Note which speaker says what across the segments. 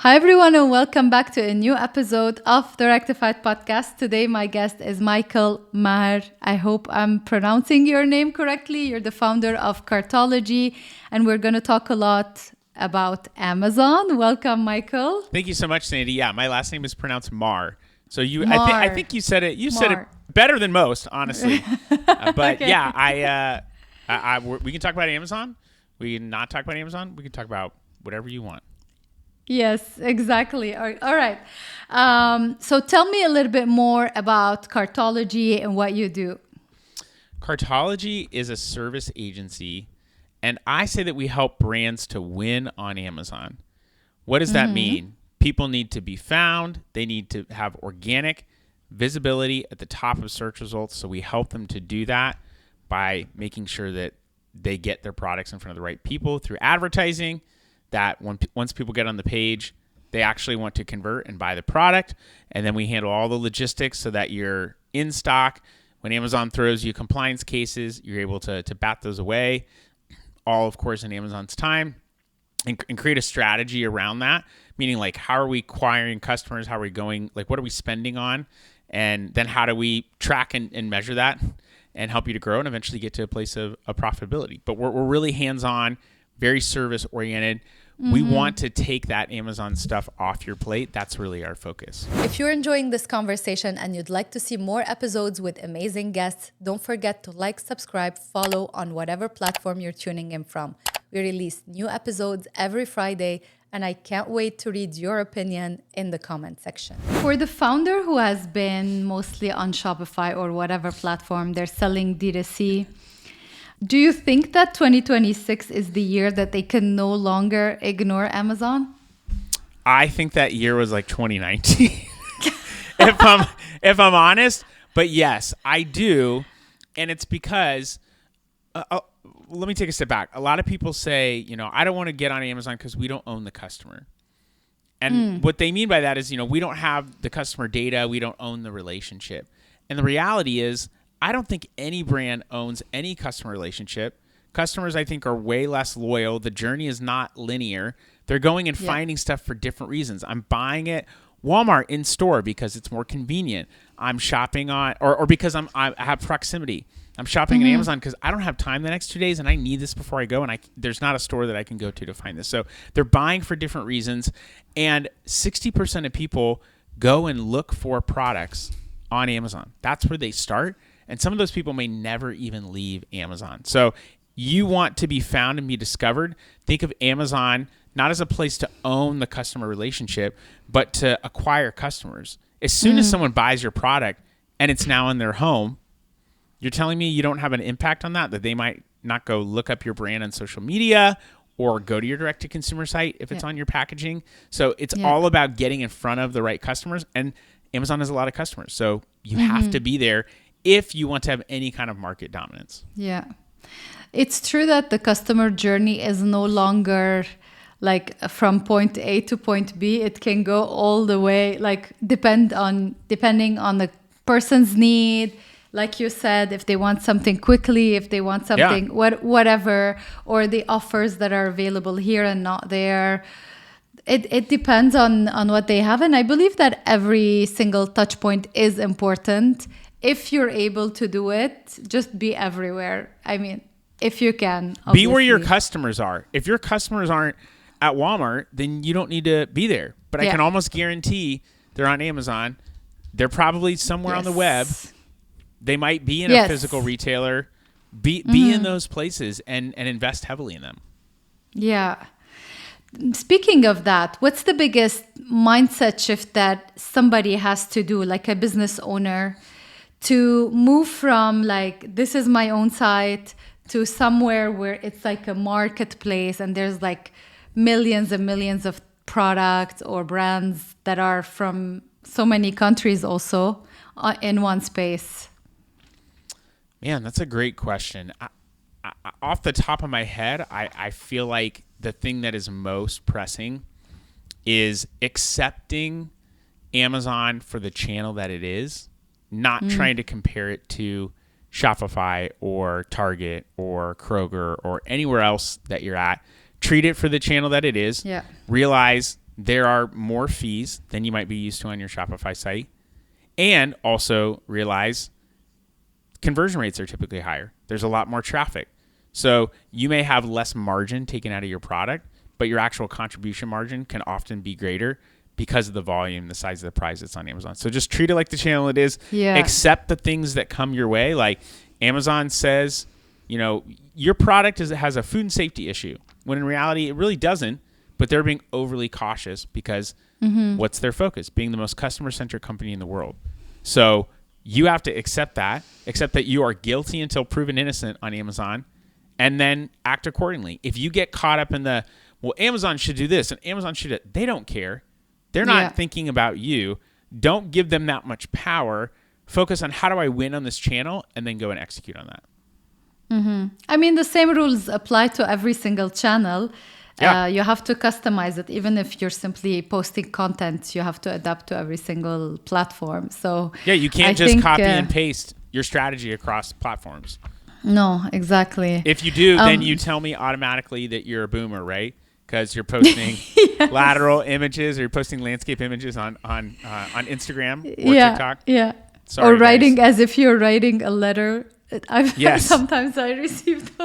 Speaker 1: Hi, everyone, and welcome back to a new episode of the Rectified Podcast. Today, my guest is Michael Maher. I hope I'm pronouncing your name correctly. You're the founder of Cartology, and we're going to talk a lot about Amazon. Welcome, Michael.
Speaker 2: Thank you so much, Sandy. Yeah, my last name is pronounced Mar. So
Speaker 1: Mar.
Speaker 2: I think you said it. You
Speaker 1: Mar.
Speaker 2: said it better than most, honestly. But
Speaker 1: Okay.
Speaker 2: yeah, we can talk about Amazon. We can not talk about Amazon. We can talk about whatever you want.
Speaker 1: Yes, exactly. All right. So tell me a little bit more about Cartology and what you do.
Speaker 2: Cartology is a service agency, and I say that we help brands to win on Amazon. What does that mean? People need to be found. They need to have organic visibility at the top of search results. So we help them to do that by making sure that they get their products in front of the right people through advertising, that once people get on the page, they actually want to convert and buy the product. And then we handle all the logistics so that you're in stock. When Amazon throws you compliance cases, you're able to bat those away, all, of course, in Amazon's time, and create a strategy around that, meaning like how are we acquiring customers, how are we going, like what are we spending on, and then how do we track and measure that and help you to grow and eventually get to a place of profitability. But we're really hands-on, very service-oriented. We want to take that Amazon stuff off your plate. That's really our focus.
Speaker 1: If you're enjoying this conversation and you'd like to see more episodes with amazing guests, don't forget to like, subscribe, follow on whatever platform you're tuning in from. We release new episodes every Friday, and I can't wait to read your opinion in the comment section. For the founder who has been mostly on Shopify or whatever platform they're selling D2C, do you think that 2026 is the year that they can no longer ignore Amazon?
Speaker 2: I think that year was like 2019, if I'm honest. But yes, I do, and it's because let me take a step back. A lot of people say, I don't want to get on Amazon because we don't own the customer. And what they mean by that is, we don't have the customer data. We don't own the relationship. And the reality is, I don't think any brand owns any customer relationship. Customers, I think, are way less loyal. The journey is not linear. They're going and finding stuff for different reasons. I'm buying it Walmart in store because it's more convenient. I'm shopping on, or because I have proximity. I'm shopping on Amazon because I don't have time the next 2 days and I need this before I go, and there's not a store that I can go to find this. So they're buying for different reasons, and 60% of people go and look for products on Amazon. That's where they start, and some of those people may never even leave Amazon. So you want to be found and be discovered. Think of Amazon not as a place to own the customer relationship, but to acquire customers. As soon as someone buys your product and it's now in their home, you're telling me you don't have an impact on that they might not go look up your brand on social media or go to your direct-to-consumer site if it's on your packaging. So it's all about getting in front of the right customers, and Amazon has a lot of customers. So you have to be there if you want to have any kind of market dominance.
Speaker 1: Yeah. It's true that the customer journey is no longer like from point A to point B. It can go all the way, like depending on the person's need. Like you said, if they want something quickly, if they want something, whatever, or the offers that are available here and not there. It depends on what they have. And I believe that every single touch point is important. If you're able to do it, just be everywhere. I mean, if you can. Obviously.
Speaker 2: Be where your customers are. If your customers aren't at Walmart, then you don't need to be there. But I can almost guarantee they're on Amazon. They're probably somewhere on the web. They might be in a physical retailer. Be in those places and invest heavily in them.
Speaker 1: Yeah. Speaking of that, what's the biggest mindset shift that somebody has to do, like a business owner, to move from like, this is my own site, to somewhere where it's like a marketplace and there's like millions and millions of products or brands that are from so many countries also in one space?
Speaker 2: Man, that's a great question. Off the top of my head, I feel like the thing that is most pressing is accepting Amazon for the channel that it is, not trying to compare it to Shopify or Target or Kroger or anywhere else that you're at. Treat it for the channel that it is.
Speaker 1: Yeah.
Speaker 2: Realize there are more fees than you might be used to on your Shopify site. And also realize conversion rates are typically higher. There's a lot more traffic. So you may have less margin taken out of your product, but your actual contribution margin can often be greater because of the volume, the size of the prize that's on Amazon. So just treat it like the channel it is.
Speaker 1: Yeah.
Speaker 2: Accept the things that come your way. Like Amazon says, your product has a food and safety issue, when in reality it really doesn't, but they're being overly cautious because what's their focus? Being the most customer-centric company in the world. So you have to accept that you are guilty until proven innocent on Amazon, and then act accordingly. If you get caught up in Amazon should do this and Amazon should, they don't care. They're not thinking about you. Don't give them that much power. Focus on how do I win on this channel, and then go and execute on that.
Speaker 1: I mean, the same rules apply to every single channel.
Speaker 2: Yeah.
Speaker 1: You have to customize it. Even if you're simply posting content, you have to adapt to every single platform. So
Speaker 2: yeah, you can't just copy and paste your strategy across platforms.
Speaker 1: No, exactly.
Speaker 2: If you do, then you tell me automatically that you're a boomer, right? Because you're posting lateral images, or you're posting landscape images on Instagram or TikTok.
Speaker 1: Yeah.
Speaker 2: Sorry,
Speaker 1: or writing
Speaker 2: guys.
Speaker 1: as if you're writing a letter.
Speaker 2: Yes.
Speaker 1: Sometimes I receive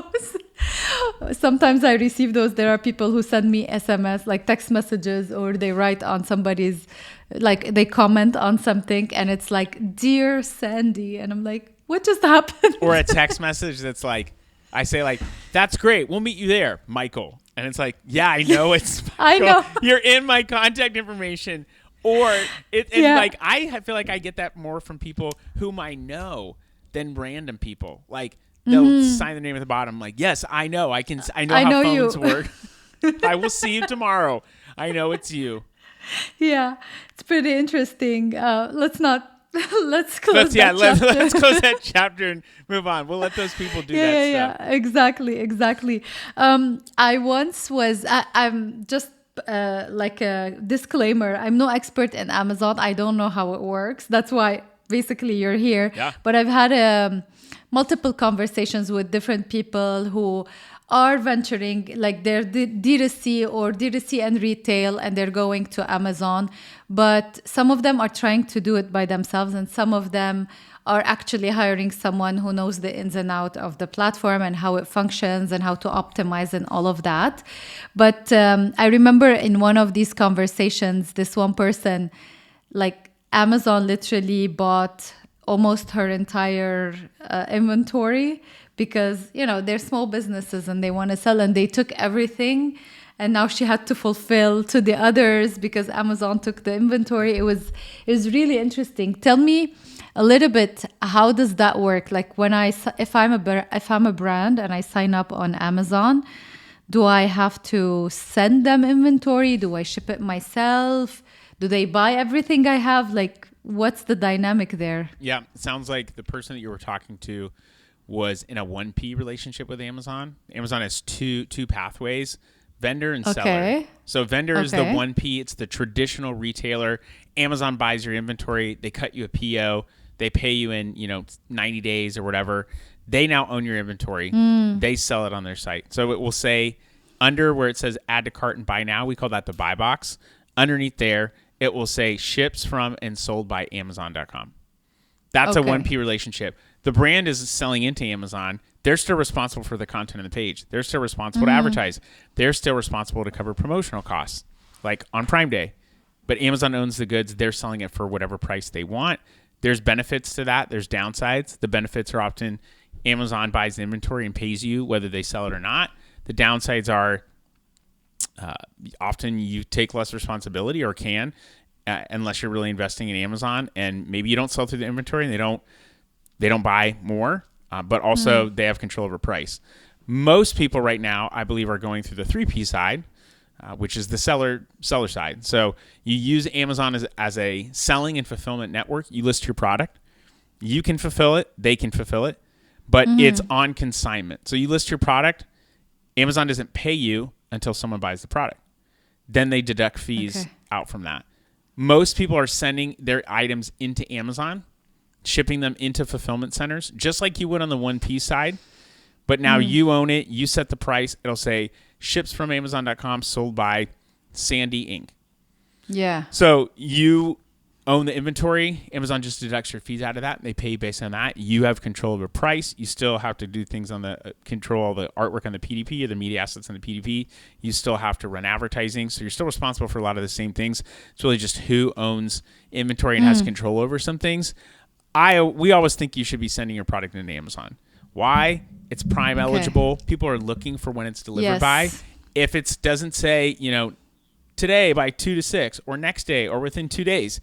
Speaker 1: those. There are people who send me SMS, like text messages, or they write on somebody's, like they comment on something, and it's like, "Dear Sandy," and I'm like, "What just happened?"
Speaker 2: Or a text message that's like, I say like, "That's great. We'll meet you there, Michael." And it's like, yeah, I know it's Michael.
Speaker 1: I know.
Speaker 2: You're in my contact information. Or like I feel like I get that more from people whom I know than random people. Like they'll sign the name at the bottom. Like, yes, I know. I know how phones work. I will see you tomorrow. I know it's you.
Speaker 1: Yeah, it's pretty interesting. Let's close
Speaker 2: that chapter and move on. We'll let those people do that stuff.
Speaker 1: Yeah, exactly. I once was. I'm just like a disclaimer. I'm no expert in Amazon. I don't know how it works. That's why basically you're here.
Speaker 2: Yeah.
Speaker 1: But I've had multiple conversations with different people who are venturing, like they're D2C or D2C and retail, and they're going to Amazon. But some of them are trying to do it by themselves, and some of them are actually hiring someone who knows the ins and outs of the platform and how it functions and how to optimize and all of that. But I remember in one of these conversations, this one person, like Amazon literally bought almost her entire inventory, because, they're small businesses and they want to sell, and they took everything, and now she had to fulfill to the others because Amazon took the inventory. It was really interesting. Tell me a little bit, how does that work? Like if I'm a brand and I sign up on Amazon, do I have to send them inventory? Do I ship it myself? Do they buy everything I have? Like, what's the dynamic there?
Speaker 2: Yeah, it sounds like the person that you were talking to was in a 1P relationship with Amazon. Amazon has two pathways, vendor and seller. So vendor is the 1P. It's the traditional retailer. Amazon buys your inventory. They cut you a PO. They pay you in 90 days or whatever. They now own your inventory. They sell it on their site. So it will say under where it says add to cart and buy now, we call that the buy box. Underneath there, it will say ships from and sold by Amazon.com. That's a 1P relationship. The brand is selling into Amazon. They're still responsible for the content on the page. They're still responsible to advertise. They're still responsible to cover promotional costs, like on Prime Day. But Amazon owns the goods. They're selling it for whatever price they want. There's benefits to that. There's downsides. The benefits are often Amazon buys the inventory and pays you whether they sell it or not. The downsides are often you take less responsibility, or can, unless you're really investing in Amazon, and maybe you don't sell through the inventory and they don't buy more, but also they have control over price. Most people right now, I believe, are going through the 3P side, which is the seller side. So you use Amazon as a selling and fulfillment network. You list your product. You can fulfill it. They can fulfill it. But it's on consignment. So you list your product. Amazon doesn't pay you until someone buys the product. Then they deduct fees out from that. Most people are sending their items into Amazon, shipping them into fulfillment centers, just like you would on the 1P side. But now you own it. You set the price. It'll say ships from Amazon.com, sold by Sandy Inc.
Speaker 1: Yeah.
Speaker 2: So you own the inventory. Amazon just deducts your fees out of that. They pay you based on that. You have control over price. You still have to do things on the control the artwork on the PDP or the media assets on the PDP. You still have to run advertising. So you're still responsible for a lot of the same things. It's really just who owns inventory and has control over some things. We always think you should be sending your product into Amazon. Why? It's Prime eligible. People are looking for when it's delivered by. If it doesn't say, today by 2 to 6 or next day or within 2 days,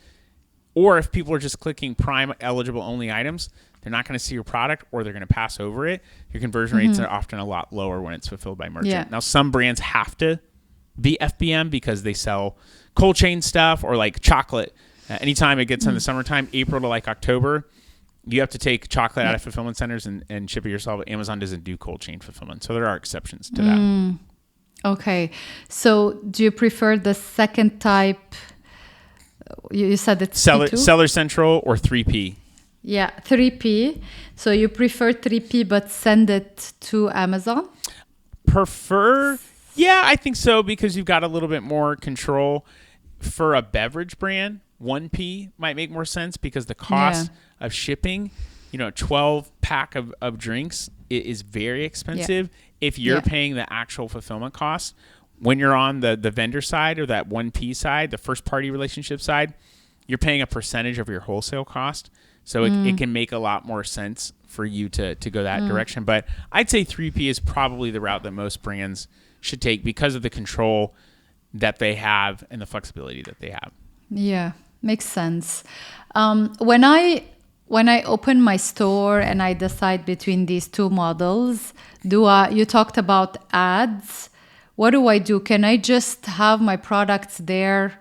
Speaker 2: or if people are just clicking Prime eligible only items, they're not going to see your product or they're going to pass over it. Your conversion rates are often a lot lower when it's fulfilled by merchant.
Speaker 1: Yeah.
Speaker 2: Now, some brands have to be FBM because they sell cold chain stuff or like chocolate. Anytime it gets in the summertime, April to like October, you have to take chocolate out of fulfillment centers and ship it yourself. Amazon doesn't do cold chain fulfillment. So there are exceptions to that.
Speaker 1: Okay. So do you prefer the second type? You said it's P2?
Speaker 2: Seller Central or 3P.
Speaker 1: Yeah, 3P. So you prefer 3P but send it to Amazon?
Speaker 2: Yeah, I think so because you've got a little bit more control. For a beverage brand, 1P might make more sense because the cost of shipping, 12 pack of drinks is very expensive. If you're paying the actual fulfillment cost, when you're on the vendor side or that 1P side, the first party relationship side, you're paying a percentage of your wholesale cost. So it can make a lot more sense for you to go that direction. But I'd say 3P is probably the route that most brands should take because of the control that they have and the flexibility that they have.
Speaker 1: Yeah, makes sense. When I open my store and I decide between these two models, you talked about ads. What do I do? Can I just have my products there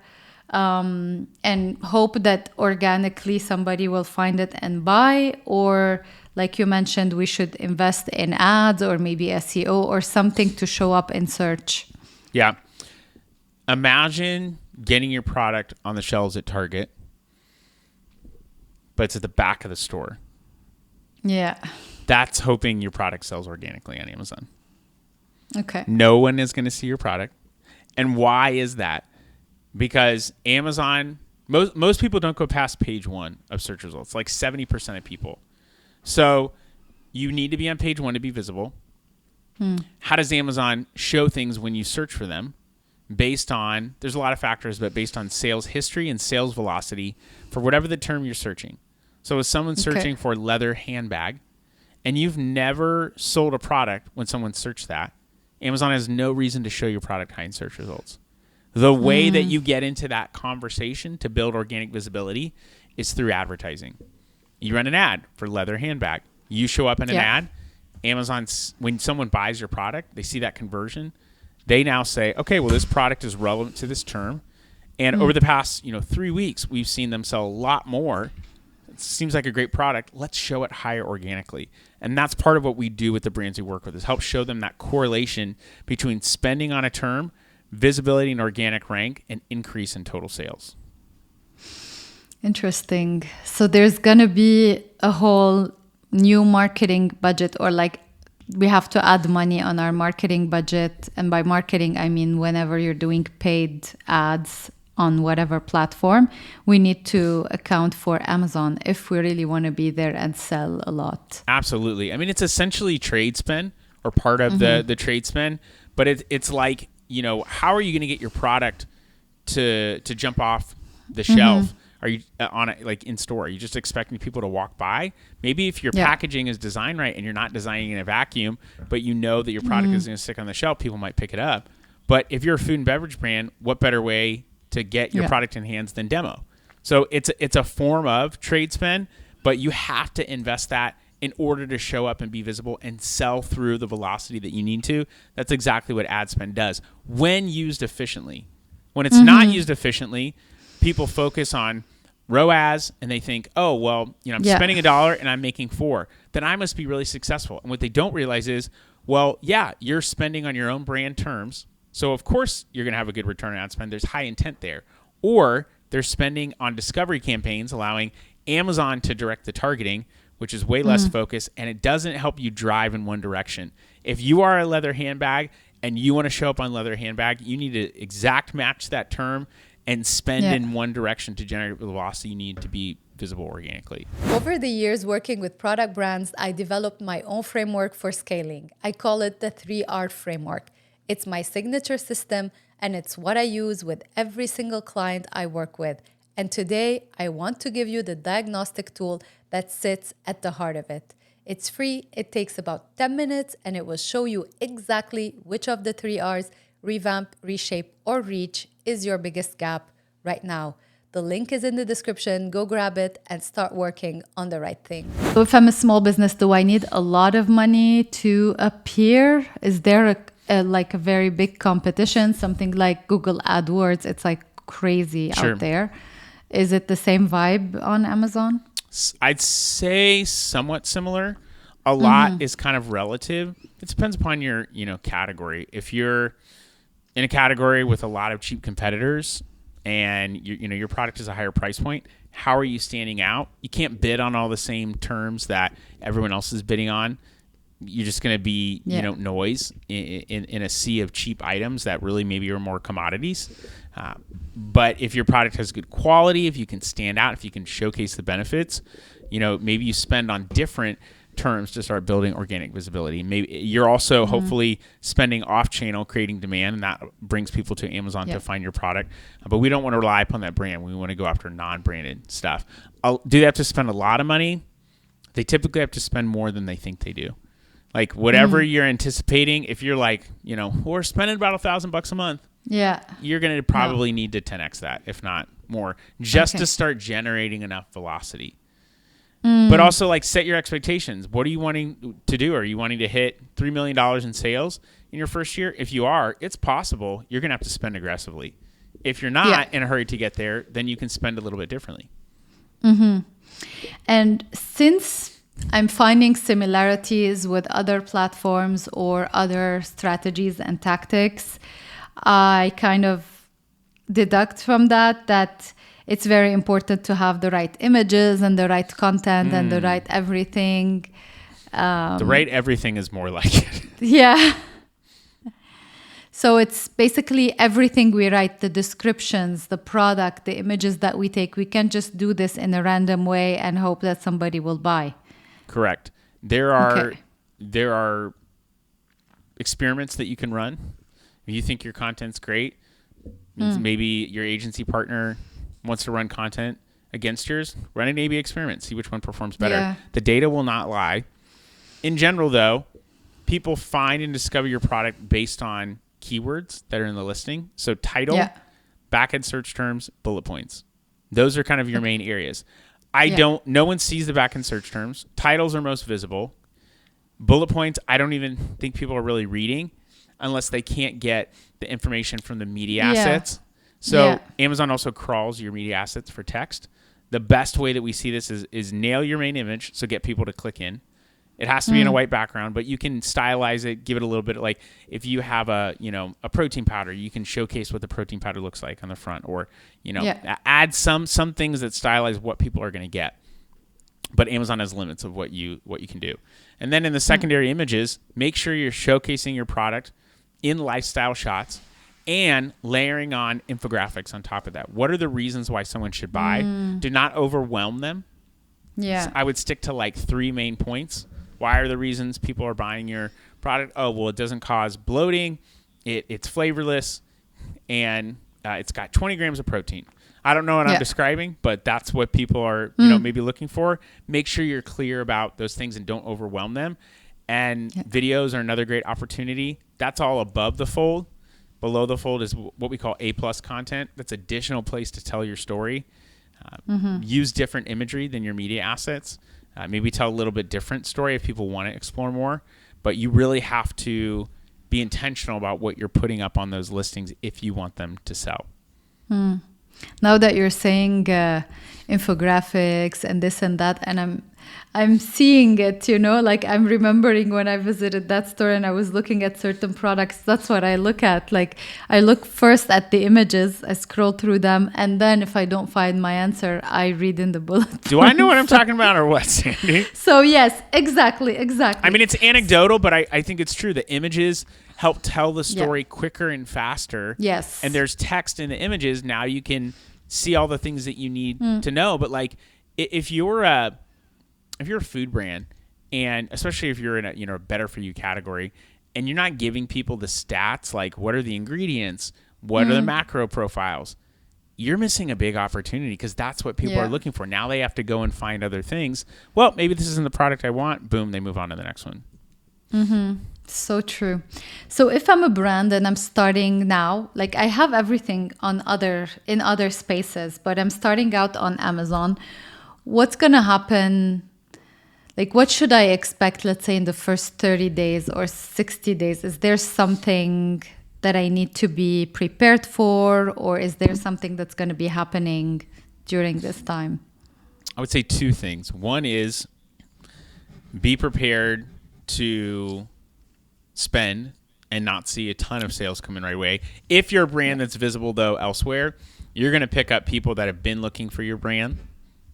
Speaker 1: and hope that organically somebody will find it and buy? Or like you mentioned, we should invest in ads or maybe SEO or something to show up in search.
Speaker 2: Yeah. Imagine getting your product on the shelves at Target, but it's at the back of the store.
Speaker 1: Yeah.
Speaker 2: That's hoping your product sells organically on Amazon.
Speaker 1: Okay.
Speaker 2: No one is going to see your product. And why is that? Because Amazon, most people don't go past page 1 of search results, like 70% of people. So you need to be on page 1 to be visible. How does Amazon show things when you search for them? Based on, there's a lot of factors, but based on sales history and sales velocity for whatever the term you're searching. So if someone's searching for leather handbag and you've never sold a product when someone searched that, Amazon has no reason to show your product high in search results. The way that you get into that conversation to build organic visibility is through advertising. You run an ad for leather handbag. You show up in an ad. Amazon's, when someone buys your product, they see that conversion. They now say, okay, well, this product is relevant to this term. And over the past 3 weeks, we've seen them sell a lot more. It seems like a great product. Let's show it higher organically. And that's part of what we do with the brands we work with is help show them that correlation between spending on a term, visibility and organic rank, and increase in total sales.
Speaker 1: Interesting. So there's going to be a whole new marketing budget, or like we have to add money on our marketing budget. And by marketing, I mean whenever you're doing paid ads on whatever platform, we need to account for Amazon if we really want to be there and sell a lot.
Speaker 2: Absolutely. I mean, it's essentially trade spend or part of the trade spend, but it's like, how are you going to get your product to jump off the shelf? Are you on it like in store? Are you just expecting people to walk by? Maybe if your packaging is designed right and you're not designing in a vacuum, but you know that your product is going to stick on the shelf, people might pick it up. But if you're a food and beverage brand, what better way to get your product in hands than demo? So it's a form of trade spend, but you have to invest that in order to show up and be visible and sell through the velocity that you need to. That's exactly what ad spend does when used efficiently. When it's not used efficiently, people focus on ROAS and they think, oh, well, I'm spending $1 and I'm making $4. Then I must be really successful. And what they don't realize is, well, yeah, you're spending on your own brand terms. So of course you're going to have a good return on ad spend. There's high intent there. Or they're spending on discovery campaigns, allowing Amazon to direct the targeting, which is way less focus, and it doesn't help you drive in one direction. If you are a leather handbag and you want to show up on leather handbag, you need to exact match that term and spend in one direction to generate the velocity you need to be visible organically.
Speaker 1: Over the years working with product brands, I developed my own framework for scaling. I call it the 3R framework. It's my signature system, and it's what I use with every single client I work with. And today, I want to give you the diagnostic tool that sits at the heart of it. It's free, it takes about 10 minutes, and it will show you exactly which of the 3Rs, revamp, reshape, or reach, is your biggest gap right now. The link is in the description. Go grab it and start working on the right thing. So if I'm a small business, do I need a lot of money to appear? Is there a very big competition? Something like Google AdWords, it's like crazy out there. Is it the same vibe on Amazon?
Speaker 2: I'd say somewhat similar. A lot is kind of relative. It depends upon your, category. If you're in a category with a lot of cheap competitors, and your product is a higher price point, how are you standing out? You can't bid on all the same terms that everyone else is bidding on. You're just going to be, noise in a sea of cheap items that really maybe are more commodities. But if your product has good quality, if you can stand out, if you can showcase the benefits, maybe you spend on different terms to start building organic visibility. Maybe you're also hopefully spending off-channel, creating demand, and that brings people to Amazon to find your product. But we don't want to rely upon that brand. We want to go after non-branded stuff. Do they have to spend a lot of money? They typically have to spend more than they think they do. Like whatever you're anticipating, if you're like, we're spending about $1,000 a month, you're going to probably need to 10x that, if not more, just to start generating enough velocity. But also, set your expectations. What are you wanting to do? Are you wanting to hit $3 million in sales in your first year? If you are, it's possible. You're going to have to spend aggressively. If you're not in a hurry to get there, then you can spend a little bit differently.
Speaker 1: And since I'm finding similarities with other platforms or other strategies and tactics, I kind of deduct from that it's very important to have the right images and the right content and the right everything.
Speaker 2: The right everything is more like it.
Speaker 1: Yeah. So it's basically everything we write, the descriptions, the product, the images that we take. We can't just do this in a random way and hope that somebody will buy.
Speaker 2: Correct. There are experiments that you can run. If you think your content's great, maybe your agency partner wants to run content against yours, run an A/B experiment, see which one performs better.
Speaker 1: Yeah.
Speaker 2: The data will not lie. In general, though, people find and discover your product based on keywords that are in the listing. So title, back-end search terms, bullet points. Those are kind of your main areas. No one sees the back-end search terms. Titles are most visible. Bullet points, I don't even think people are really reading unless they can't get the information from the media assets. So Amazon also crawls your media assets for text. The best way that we see this is nail your main image, so get people to click in. It has to be in a white background, but you can stylize it, give it a little bit, like if you have a protein powder, you can showcase what the protein powder looks like on the front, or add some things that stylize what people are going to get. But Amazon has limits of what you can do. And then in the secondary images, make sure you're showcasing your product in lifestyle shots and layering on infographics on top of that. What are the reasons why someone should buy? Do not overwhelm them.
Speaker 1: Yeah.
Speaker 2: So I would stick to like 3 main points. Why are the reasons people are buying your product? Oh, well, it doesn't cause bloating. It's flavorless, and it's got 20 grams of protein. I don't know what I'm describing, but that's what people are maybe looking for. Make sure you're clear about those things and don't overwhelm them. And videos are another great opportunity. That's all above the fold. Below the fold is what we call A+ content. That's additional place to tell your story. Use different imagery than your media assets. Maybe tell a little bit different story if people want to explore more. But you really have to be intentional about what you're putting up on those listings if you want them to sell.
Speaker 1: Now that you're saying infographics and this and that, and I'm seeing it, like I'm remembering when I visited that store and I was looking at certain products. That's what I look at. Like I look first at the images, I scroll through them, and then if I don't find my answer, I read in the bullet
Speaker 2: Do I know what I'm
Speaker 1: points.
Speaker 2: talking about or what, Sandy?
Speaker 1: So yes, exactly.
Speaker 2: I mean, it's anecdotal, but I think it's true. The images help tell the story quicker and faster.
Speaker 1: Yes.
Speaker 2: And there's text in the images. Now you can see all the things that you need to know. But like, if you're a food brand, and especially if you're in a better for you category, and you're not giving people the stats, like what are the ingredients, what are the macro profiles, you're missing a big opportunity, because that's what people are looking for. Now they have to go and find other things. Well, maybe this isn't the product I want. Boom, they move on to the next one.
Speaker 1: So true. So if I'm a brand and I'm starting now, like I have everything in other spaces, but I'm starting out on Amazon, what's going to happen? Like what should I expect, let's say in the first 30 days or 60 days? Is there something that I need to be prepared for, or is there something that's going to be happening during this time?
Speaker 2: I would say two things. One is be prepared to spend and not see a ton of sales come in right away. If you're a brand that's visible, though, elsewhere, you're going to pick up people that have been looking for your brand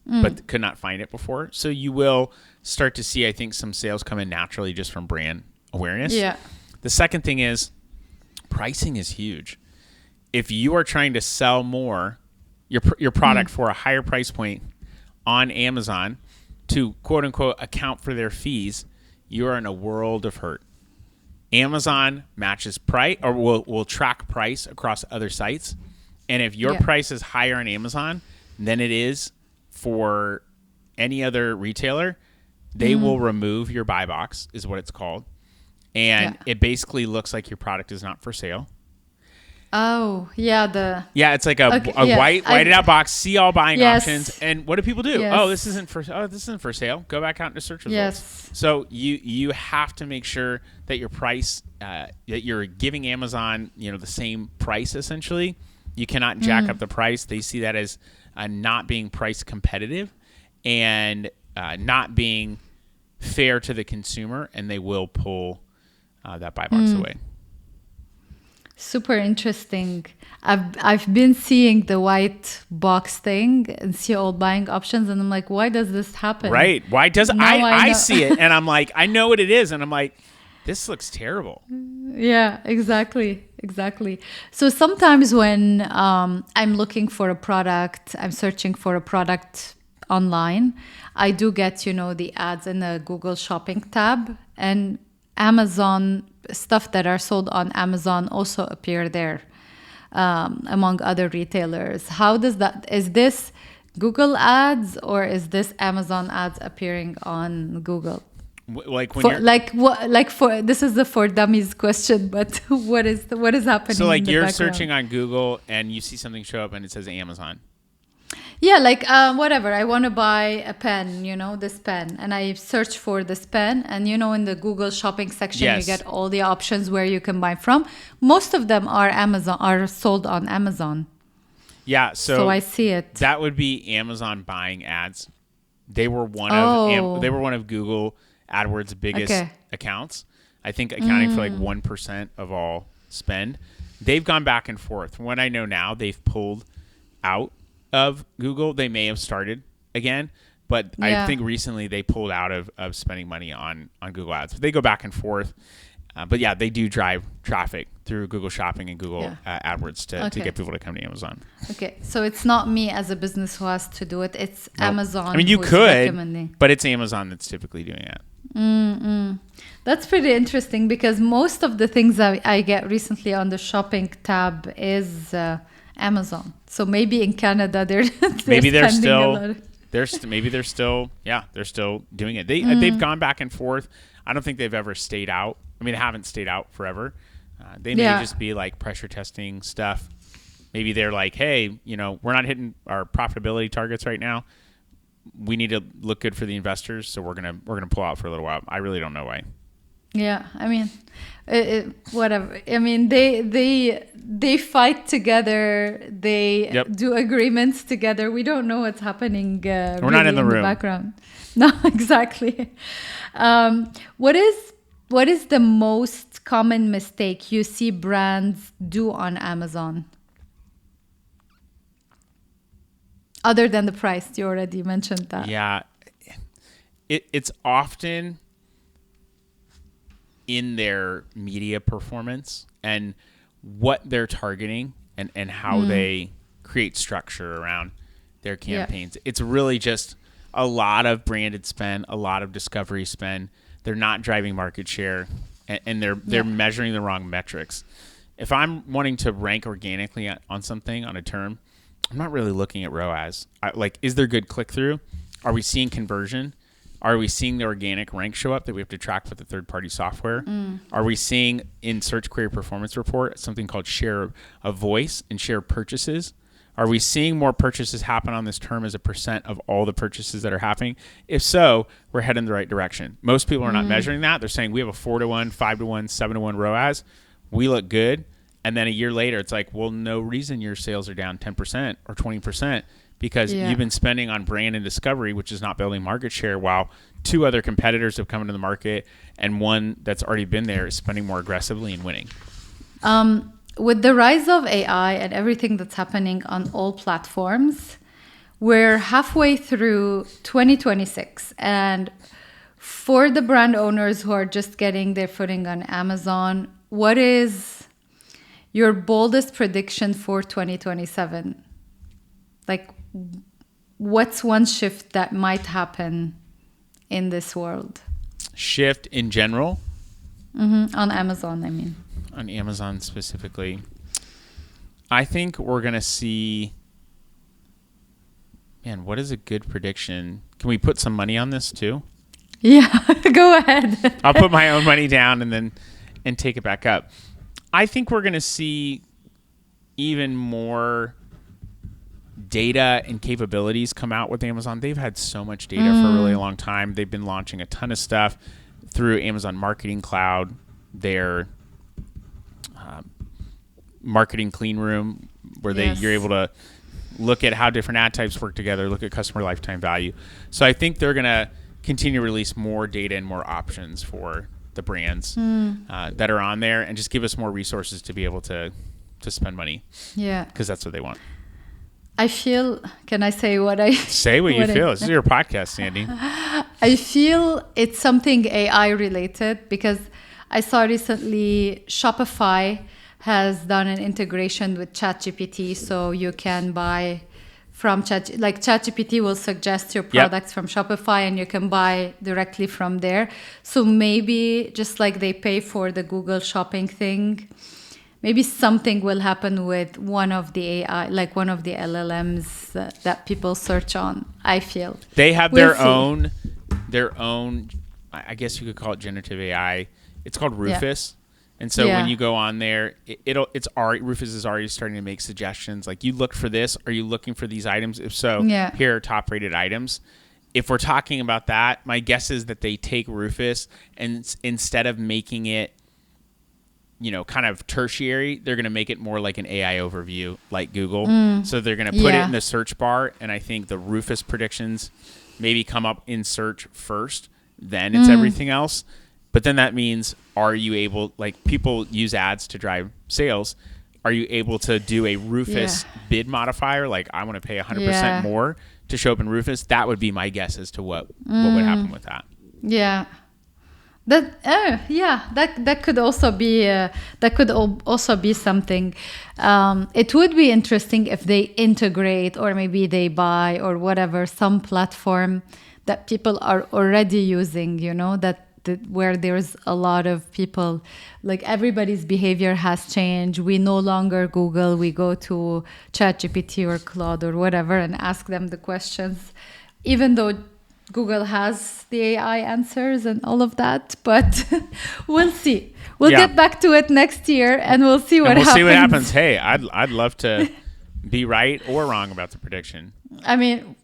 Speaker 2: but could not find it before. So you will start to see, I think, some sales come in naturally just from brand awareness.
Speaker 1: Yeah.
Speaker 2: The second thing is pricing is huge. If you are trying to sell more, your product for a higher price point on Amazon to, quote unquote, account for their fees, you are in a world of hurt. Amazon matches price, or will track price across other sites. And if your price is higher on Amazon than it is for any other retailer, they will remove your buy box, is what it's called. And it basically looks like your product is not for sale.
Speaker 1: Oh, yeah.
Speaker 2: It's like a whited out box, see all buying options. And what do people do?
Speaker 1: Yes.
Speaker 2: This isn't for sale. Go back out into search results.
Speaker 1: Yes.
Speaker 2: So you have to make sure that your price, that you're giving Amazon, the same price essentially. You cannot jack up the price. They see that as not being price competitive and not being fair to the consumer, and they will pull that buy box away.
Speaker 1: Super interesting. I've been seeing the white box thing and see all buying options, and I'm like, why does this happen?
Speaker 2: Right? Why does I see it and I'm like, I know what it is, and I'm like, this looks terrible.
Speaker 1: Yeah, exactly. So sometimes when I'm looking for a product, I'm searching for a product online, I do get, the ads in the Google Shopping tab, and Amazon stuff that are sold on Amazon also appear there among other retailers. How does that, is this Google ads or is this Amazon ads appearing on Google?
Speaker 2: Like when
Speaker 1: this is the for dummies question, but what is happening?
Speaker 2: So like
Speaker 1: in the
Speaker 2: you're
Speaker 1: background?
Speaker 2: searching on Google and you see something show up and it says Amazon.
Speaker 1: Yeah, like whatever. I want to buy a pen, this pen. And I search for this pen. And, in the Google shopping section,
Speaker 2: Yes.
Speaker 1: you get all the options where you can buy from. Most of them are sold on Amazon.
Speaker 2: Yeah,
Speaker 1: So I see it.
Speaker 2: That would be Amazon buying ads. They were one of Google AdWords' biggest accounts. I think accounting for like 1% of all spend. They've gone back and forth. From what I know now, they've pulled out of Google. They may have started again, but I think recently they pulled out of spending money on Google Ads. They go back and forth. But yeah, they do drive traffic through Google Shopping and Google AdWords to get people to come to Amazon.
Speaker 1: Okay, so it's not me as a business who has to do it. It's Amazon.
Speaker 2: I mean, you
Speaker 1: who's
Speaker 2: could,
Speaker 1: recommending.
Speaker 2: but it's Amazon that's typically doing it.
Speaker 1: That's pretty interesting because most of the things I get recently on the shopping tab is Amazon. So maybe in Canada they're
Speaker 2: Maybe they're
Speaker 1: spending
Speaker 2: still
Speaker 1: a lot.
Speaker 2: They're still doing it. They've gone back and forth. I don't think they've ever stayed out. I mean, they haven't stayed out forever. They may just be like pressure testing stuff. Maybe they're like, hey, we're not hitting our profitability targets right now. We need to look good for the investors, so we're gonna pull out for a little while. I really don't know why.
Speaker 1: Yeah, I mean, whatever. I mean, they fight together. They
Speaker 2: Yep.
Speaker 1: do agreements together. We don't know what's happening.
Speaker 2: We're not in the room.
Speaker 1: Background. No, exactly. What is the most common mistake you see brands do on Amazon? Other than the price, you already mentioned that.
Speaker 2: Yeah. It's often in their media performance and what they're targeting and how they create structure around their campaigns. Yeah. It's really just a lot of branded spend, a lot of discovery spend. They're not driving market share, and they're measuring the wrong metrics. If I'm wanting to rank organically on something, on a term, I'm not really looking at ROAS. Is there good click-through? Are we seeing conversion? Are we seeing the organic rank show up that we have to track with the third-party software? Are we seeing in Search Query Performance Report something called share of voice and share of purchases? Are we seeing more purchases happen on this term as a percent of all the purchases that are happening? If so, we're heading in the right direction. Most people are not measuring that. They're saying we have a 4-to-1, 5-to-1, 7-to-1 ROAS. We look good. And then a year later, it's like, well, no reason your sales are down 10% or 20% because you've been spending on brand and discovery, which is not building market share, while 2 other competitors have come into the market and one that's already been there is spending more aggressively and winning.
Speaker 1: With the rise of AI and everything that's happening on all platforms, we're halfway through 2026. And for the brand owners who are just getting their footing on Amazon, what is your boldest prediction for 2027? Like, what's one shift that might happen in this world?
Speaker 2: Shift in general?
Speaker 1: On Amazon, I mean.
Speaker 2: On Amazon specifically, I think we're going to see, man, what is a good prediction? Can we put some money on this too?
Speaker 1: Yeah, go ahead.
Speaker 2: I'll put my own money down and take it back up. I think we're going to see even more data and capabilities come out with Amazon. They've had so much data for a really long time. They've been launching a ton of stuff through Amazon Marketing Cloud, their marketing clean room, where you're able to look at how different ad types work together, look at customer lifetime value. So I think they're going to continue to release more data and more options for the brands that are on there, and just give us more resources to be able to spend money. Yeah, because that's what they want.
Speaker 1: I feel. Can I say what I
Speaker 2: say? What you feel? This is your podcast, Sandy.
Speaker 1: I feel it's something AI related because I saw recently Shopify has done an integration with ChatGPT, so you can buy from ChatGPT will suggest your products from Shopify, and you can buy directly from there. So maybe just like they pay for the Google Shopping thing, maybe something will happen with one of the AI, like one of the LLMs that people search on. I feel
Speaker 2: they have their own. I guess you could call it generative AI. It's called Rufus. And so when you go on there, Rufus is already starting to make suggestions. Like, you looked for this. Are you looking for these items? If so, here are top rated items. If we're talking about that, my guess is that they take Rufus and instead of making it, kind of tertiary, they're going to make it more like an AI overview, like Google. So they're going to put it in the search bar. And I think the Rufus predictions maybe come up in search first, then it's everything else. But then that means, are you able, like, people use ads to drive sales. Are you able to do a Rufus bid modifier? Like, I want to pay 100% more to show up in Rufus. That would be my guess as to what would happen with that.
Speaker 1: Yeah. That could also be something. It would be interesting if they integrate, or maybe they buy, or whatever, some platform that people are already using, where there's a lot of people, like, everybody's behavior has changed. We no longer Google, we go to ChatGPT or Claude or whatever and ask them the questions, even though Google has the AI answers and all of that. But we'll see. We'll get back to it next year, and we'll see what happens.
Speaker 2: Hey, I'd love to be right or wrong about the prediction.
Speaker 1: I mean,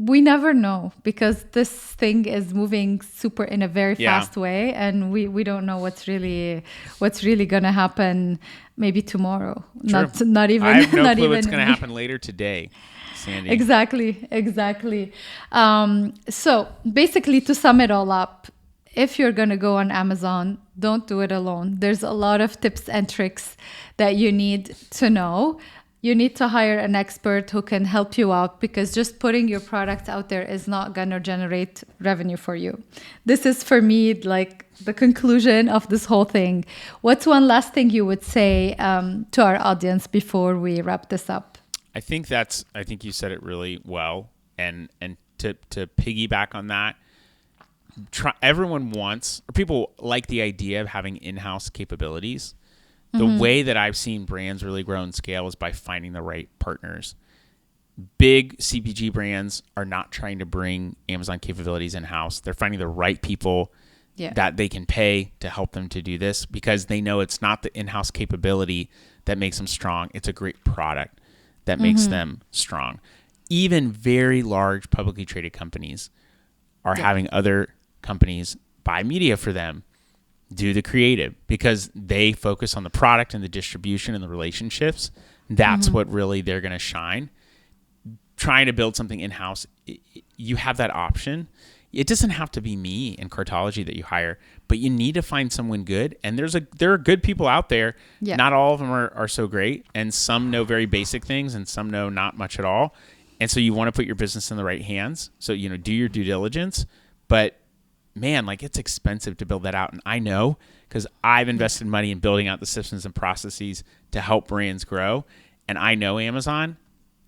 Speaker 1: we never know because this thing is moving super in a very
Speaker 2: Yeah.
Speaker 1: fast way, and we don't know what's really gonna happen maybe tomorrow.
Speaker 2: True.
Speaker 1: Not even
Speaker 2: I have no
Speaker 1: not
Speaker 2: clue
Speaker 1: even
Speaker 2: what's going to
Speaker 1: me.
Speaker 2: happen later today, Sandy.
Speaker 1: Exactly. So basically, to sum it all up, if you're going to go on Amazon, don't do it alone. There's a lot of tips and tricks that you need to know. You need to hire an expert who can help you out because just putting your product out there is not going to generate revenue for you. This is for me like the conclusion of this whole thing. What's one last thing you would say to our audience before we wrap this up?
Speaker 2: I think you said it really well. And to piggyback on that, everyone wants, or people like the idea of having in-house capabilities. The way that I've seen brands really grow and scale is by finding the right partners. Big CPG brands are not trying to bring Amazon capabilities in-house. They're finding the right people that they can pay to help them to do this because they know it's not the in-house capability that makes them strong. It's a great product that makes them strong. Even very large publicly traded companies are having other companies buy media for them, do the creative because they focus on the product and the distribution and the relationships. That's what really they're going to shine. Trying to build something in-house, you have that option. It doesn't have to be me in Cartology that you hire, but you need to find someone good. And there are good people out there. Yeah. Not all of them are so great. And some know very basic things and some know not much at all. And so you want to put your business in the right hands. So, do your due diligence, but man, like it's expensive to build that out. And I know because I've invested money in building out the systems and processes to help brands grow. And I know Amazon.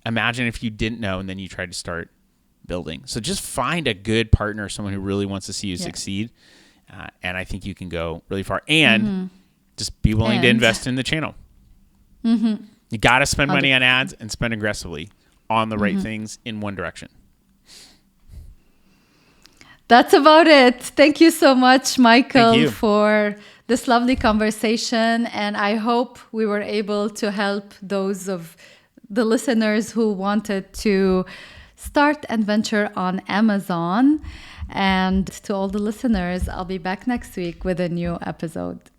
Speaker 2: Imagine if you didn't know and then you tried to start building. So just find a good partner, someone who really wants to see you succeed. And I think you can go really far. And just be willing to invest in the channel. You got to spend money on ads and spend aggressively on the right things in one direction.
Speaker 1: That's about it. Thank you so much, Michael, for this lovely conversation. And I hope we were able to help those of the listeners who wanted to start and venture on Amazon. And to all the listeners, I'll be back next week with a new episode.